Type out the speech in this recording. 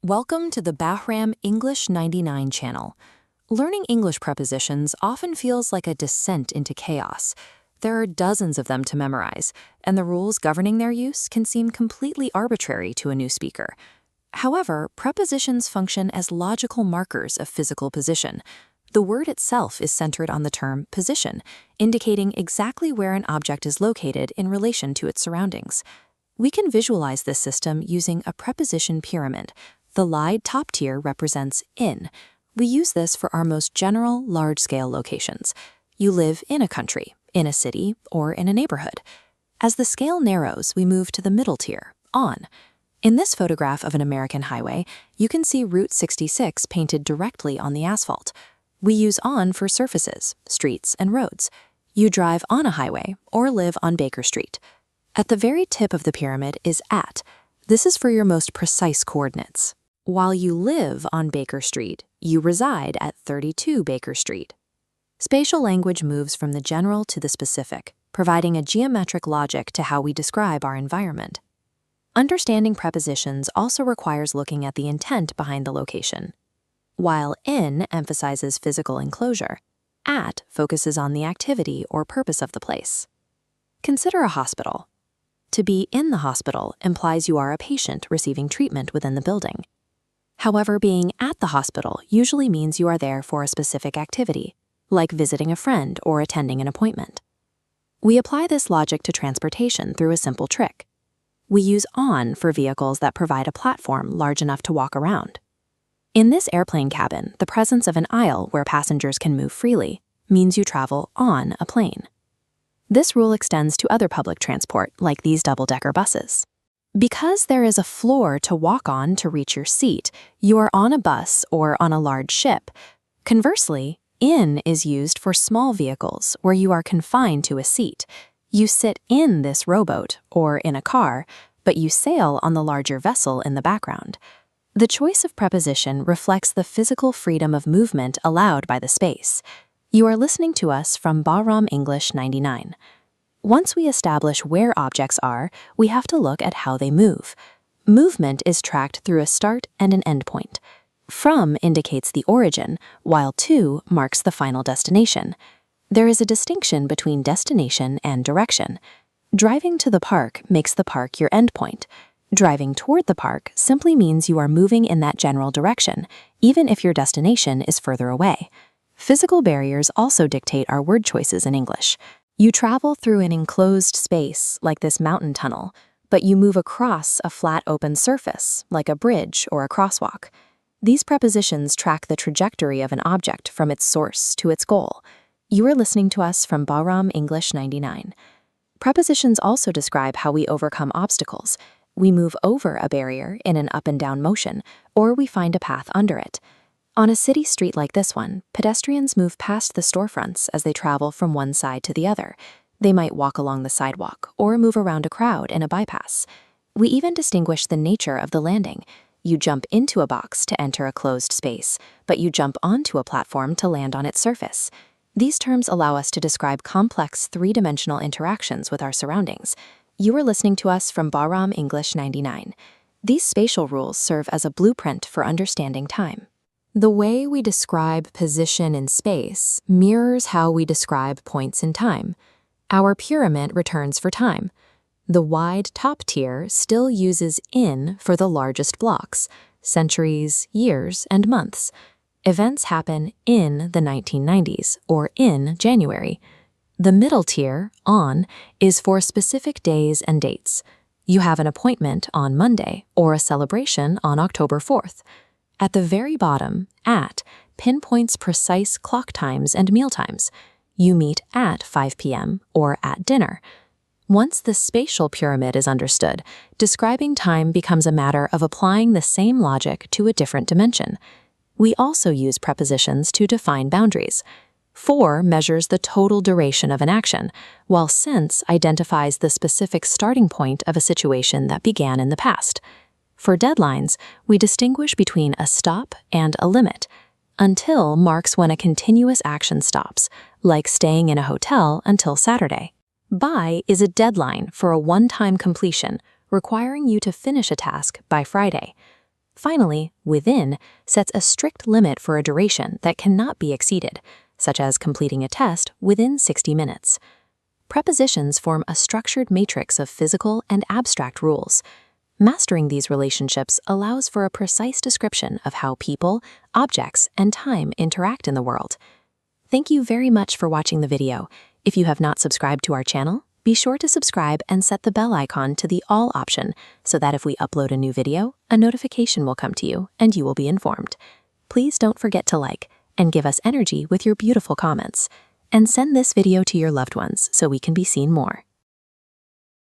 Welcome to the Bahram English 99 channel. Learning English prepositions often feels like a descent into chaos. There are dozens of them to memorize, and the rules governing their use can seem completely arbitrary to a new speaker. However, prepositions function as logical markers of physical position. The word itself is centered on the term position, indicating exactly where an object is located in relation to its surroundings. We can visualize this system using a preposition pyramid. The light top tier represents in. We use this for our most general, large-scale locations. You live in a country, in a city, or in a neighborhood. As the scale narrows, we move to the middle tier, on. In this photograph of an American highway, you can see Route 66 painted directly on the asphalt. We use on for surfaces, streets, and roads. You drive on a highway or live on Baker Street. At the very tip of the pyramid is at. This is for your most precise coordinates. While you live on Baker Street, you reside at 32 Baker Street. Spatial language moves from the general to the specific, providing a geometric logic to how we describe our environment. Understanding prepositions also requires looking at the intent behind the location. While in emphasizes physical enclosure, at focuses on the activity or purpose of the place. Consider a hospital. To be in the hospital implies you are a patient receiving treatment within the building. However, being at the hospital usually means you are there for a specific activity, like visiting a friend or attending an appointment. We apply this logic to transportation through a simple trick. We use on for vehicles that provide a platform large enough to walk around. In this airplane cabin, the presence of an aisle where passengers can move freely means you travel on a plane. This rule extends to other public transport, like these double-decker buses. Because there is a floor to walk on to reach your seat, you are on a bus or on a large ship. Conversely, in is used for small vehicles where you are confined to a seat. You sit in this rowboat or in a car, but you sail on the larger vessel in the background. The choice of preposition reflects the physical freedom of movement allowed by the space. You are listening to us from Bahram English 99. Once we establish where objects are, we have to look at how they move. Movement is tracked through a start and an end point. From indicates the origin, while to marks the final destination. There is a distinction between destination and direction. Driving to the park makes the park your endpoint. Driving toward the park simply means you are moving in that general direction, even if your destination is further away. Physical barriers also dictate our word choices in English. You travel through an enclosed space, like this mountain tunnel, but you move across a flat open surface, like a bridge or a crosswalk. These prepositions track the trajectory of an object from its source to its goal. You are listening to us from Bahram English 99. Prepositions also describe how we overcome obstacles. We move over a barrier in an up and down motion, or we find a path under it. On a city street like this one, pedestrians move past the storefronts as they travel from one side to the other. They might walk along the sidewalk or move around a crowd in a bypass. We even distinguish the nature of the landing. You jump into a box to enter a closed space, but you jump onto a platform to land on its surface. These terms allow us to describe complex three-dimensional interactions with our surroundings. You are listening to us from Bahram English 99. These spatial rules serve as a blueprint for understanding time. The way we describe position in space mirrors how we describe points in time. Our pyramid returns for time. The wide top tier still uses in for the largest blocks, centuries, years, and months. Events happen in the 1990s or in January. The middle tier, on, is for specific days and dates. You have an appointment on Monday or a celebration on October 4th. At the very bottom, at pinpoints precise clock times and meal times. You meet at 5 p.m. or at dinner. Once the spatial pyramid is understood, describing time becomes a matter of applying the same logic to a different dimension. We also use prepositions to define boundaries. For measures the total duration of an action, while since identifies the specific starting point of a situation that began in the past. For deadlines, we distinguish between a stop and a limit. Until marks when a continuous action stops, like staying in a hotel until Saturday. By is a deadline for a one-time completion, requiring you to finish a task by Friday. Finally, within sets a strict limit for a duration that cannot be exceeded, such as completing a test within 60 minutes. Prepositions form a structured matrix of physical and abstract rules. Mastering these relationships allows for a precise description of how people, objects, and time interact in the world. Thank you very much for watching the video. If you have not subscribed to our channel, be sure to subscribe and set the bell icon to the All option so that if we upload a new video, a notification will come to you and you will be informed. Please don't forget to like and give us energy with your beautiful comments. And send this video to your loved ones so we can be seen more.